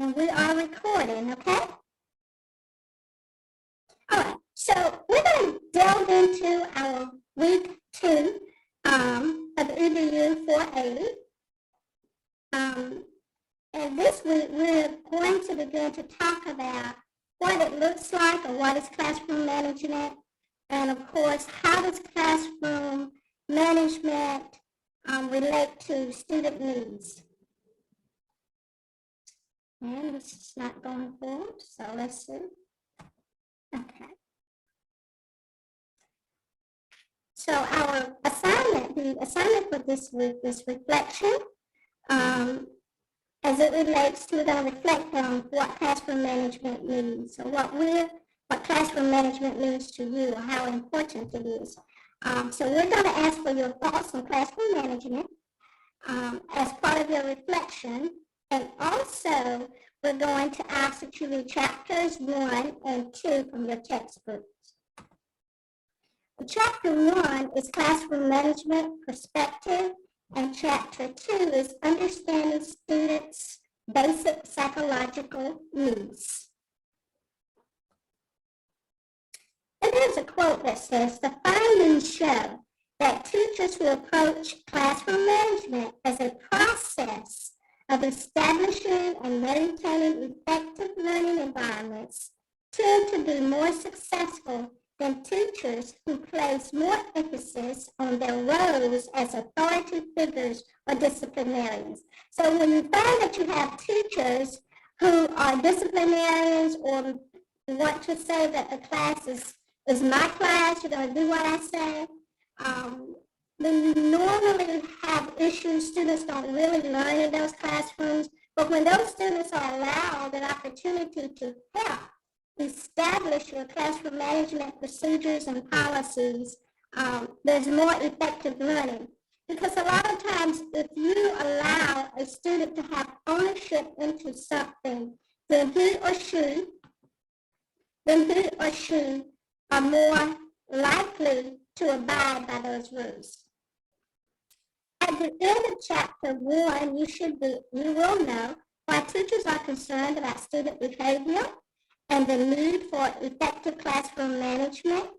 And we are recording, okay? All right, so we're going to delve into our week 2 of EDU 480. And this week, we're going to begin to talk about what it looks like or what is classroom management. And of course, how does classroom management relate to student needs? And this is not going forward, so let's see. Okay. So our assignment, the assignment for this week is reflection. As it relates to, we're going to reflect on what classroom management means, or what classroom management means to you, or how important it is. So we're going to ask for your thoughts on classroom management as part of your reflection. And also, we're going to ask that you read chapters 1 and 2 from your textbooks. Chapter 1 is Classroom Management Perspective, and Chapter 2 is Understanding Students' Basic Psychological Needs. And there's a quote that says, "The findings show that teachers who approach classroom management as a process of establishing and maintaining effective learning environments tend to be more successful than teachers who place more emphasis on their roles as authority figures or disciplinarians." So when you find that you have teachers who are disciplinarians or want to say that the class is my class, you're going to do what I say, then you normally have issues. Students don't really learn in those classrooms. But when those students are allowed an opportunity to help establish your classroom management procedures and policies, there's more effective learning. Because a lot of times, if you allow a student to have ownership into something, then he or she are more likely to abide by those rules. At the end of chapter 1, you will know why teachers are concerned about student behavior and the need for effective classroom management,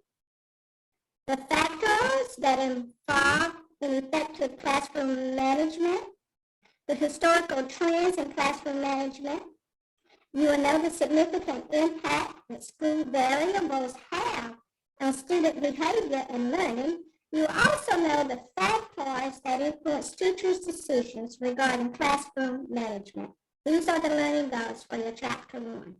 the factors that involve in effective classroom management, the historical trends in classroom management. You will know the significant impact that school variables have on student behavior and learning. You also know the factors that influence teachers' decisions regarding classroom management. These are the learning goals for your chapter 1.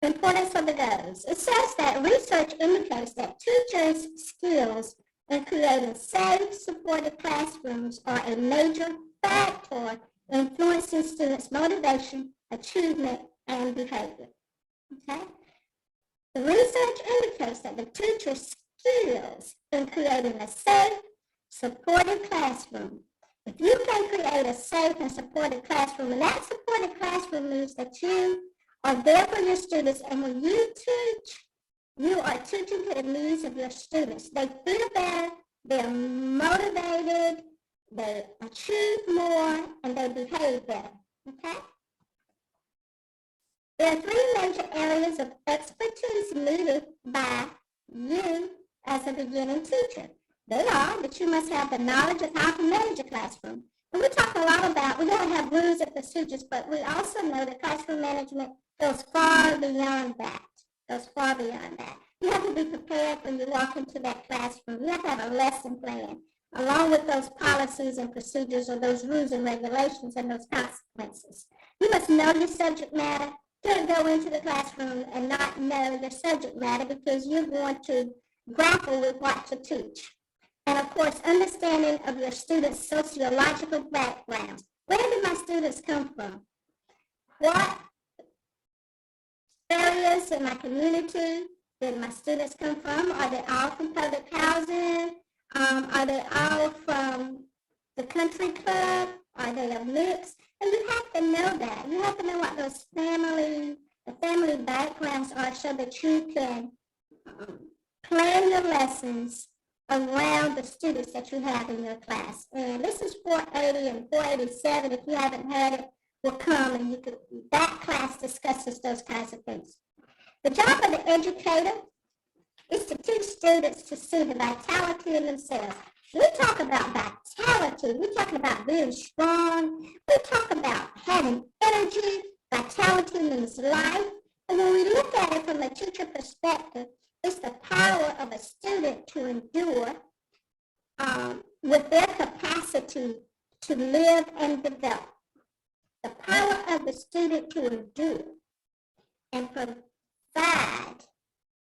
Importance of the goals. It says that research indicates that teachers' skills in creating safe, supportive classrooms are a major factor influencing students' motivation, achievement, and behavior. Okay? The research indicates that the teacher's skills in creating a safe, supportive classroom. If you can create a safe and supportive classroom, and that supportive classroom means that you are there for your students, and when you teach, you are teaching to the needs of your students. They feel better, they're motivated, they achieve more, and they behave better. Okay? There are 3 major areas of expertise needed by you as a beginning teacher. They are that you must have the knowledge of how to manage a classroom. And we talk a lot about, we don't have rules and procedures, but we also know that classroom management goes far beyond that. You have to be prepared when you walk into that classroom. You have to have a lesson plan, along with those policies and procedures or those rules and regulations and those consequences. You must know your subject matter. Don't go into the classroom and not know your subject matter, because you're going to grapple with what to teach. And of course, understanding of your students' sociological backgrounds. Where did my students come from? What areas in my community did my students come from? Are they all from public housing? Are they all from the country club? Are they a mix? And you have to know that. You have to know what those family backgrounds are, so that you can plan your lessons around the students that you have in your class. And this is 480 and 487. If you haven't heard it, will come and that class discusses those kinds of things. The job of the educator is to teach students to see the vitality in themselves. We talk about vitality. We're talking about being strong. We talk about having energy. Vitality means life. And when we look at it from a teacher perspective, it's the power of a student to endure with their capacity to live and develop. The power of the student to endure and provide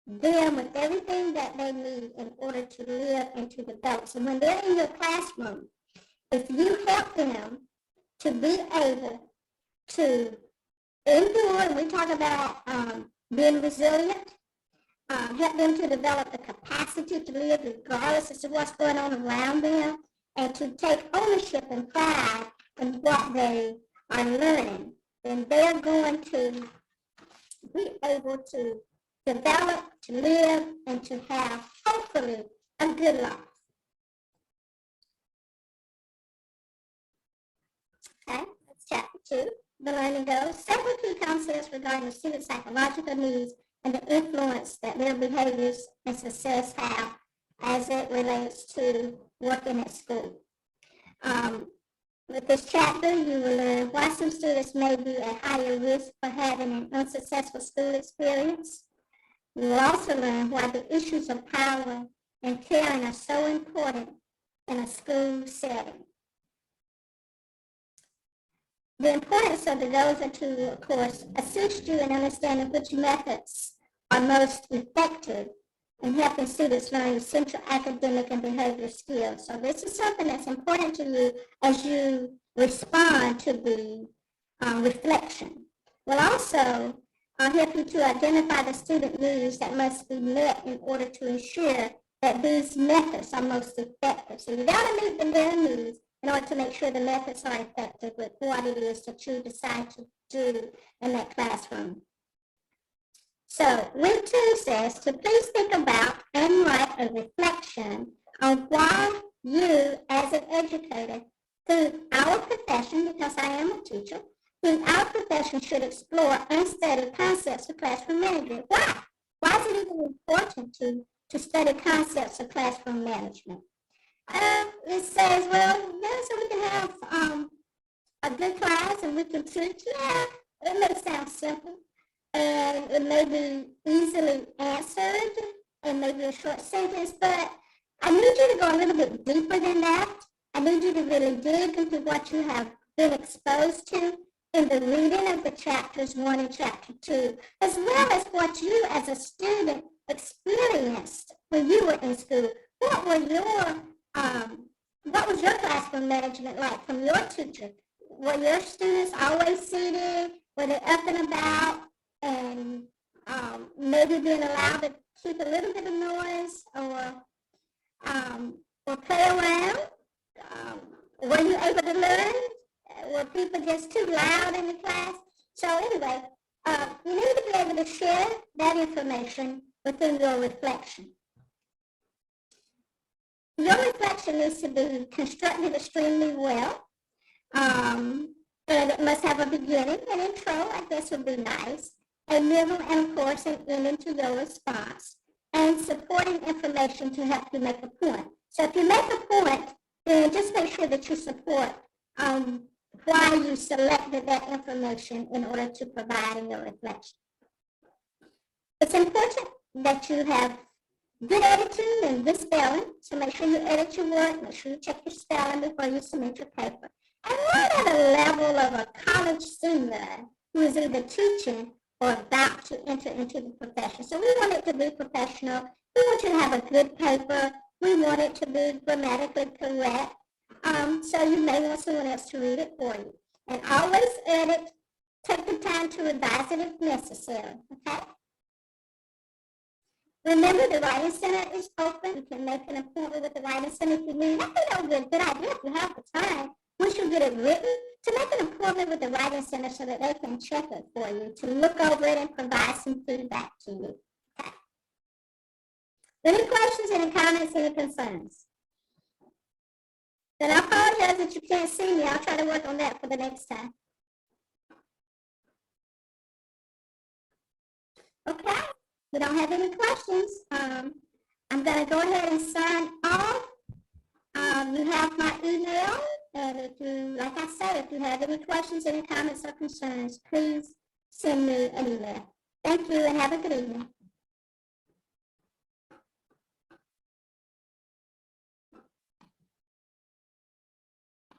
them with everything that they need in order to live and to develop. So when they're in your classroom, if you help them to be able to endure, and we talk about being resilient, help them to develop the capacity to live regardless of what's going on around them, and to take ownership and pride in what they are learning, then they're going to be able to develop, to live, and to have, hopefully, a good life. Okay, that's chapter 2. The learning goals. Several key concepts regarding the student's psychological needs and the influence that their behaviors and success have as it relates to working at school. With this chapter, you will learn why some students may be at higher risk for having an unsuccessful school experience. You will also learn why the issues of power and caring are so important in a school setting. The importance of the goals are to, of course, assist you in understanding which methods are most effective in helping students learn essential academic and behavioral skills. So this is something that's important to you as you respond to the reflection. We'll also help you to identify the student needs that must be met in order to ensure that these methods are most effective. So you got to meet their needs in order to make sure the methods are effective with what it is that you decide to do in that classroom. So week 2 says to please think about and write a reflection on why you as an educator through our profession, because I am a teacher, through our profession should explore unstudied concepts of classroom management. Why? Why is it even important to study concepts of classroom management? It says, well, so we can have a good class and we can teach. Yeah, it may sound simple. And it may be easily answered and maybe a short sentence, but I need you to go a little bit deeper than that. I need you to really dig into what you have been exposed to in the reading of the chapters 1 and chapter 2, as well as what you as a student experienced when you were in school. What was your classroom management like from your teacher? Were your students always seated? Were they up and about? And maybe being allowed to keep a little bit of noise or play around? Were you able to learn? Were people just too loud in the class? So anyway, you need to be able to share that information within your reflection. Your reflection needs to be constructed extremely well. And it must have a beginning, an intro, I guess would be nice, a middle, and of course an ending to your response, and supporting information to help you make a point. So if you make a point, then just make sure that you support why you selected that information in order to provide in your reflection. It's important that you have good editing and good spelling, so make sure you edit your work, make sure you check your spelling before you submit your paper. And not at a level of a college senior who is either teaching or about to enter into the profession. So we want it to be professional. We want you to have a good paper. We want it to be grammatically correct. So you may want someone else to read it for you. And always edit. Take the time to revise it if necessary. Okay? Remember, the Writing Center is open. You can make an appointment with the Writing Center if you need. I think that would be a good idea if you have the time. Once you get it written, to make an appointment with the Writing Center so that they can check it for you, to look over it and provide some feedback to you. Okay. Any questions, any comments, any concerns? Then I apologize that you can't see me. I'll try to work on that for the next time. Okay, we don't have any questions. I'm going to go ahead and sign off. You have my email, and if you, like I said, if you have any questions, any comments, or concerns, please send me an email. Thank you, and have a good evening.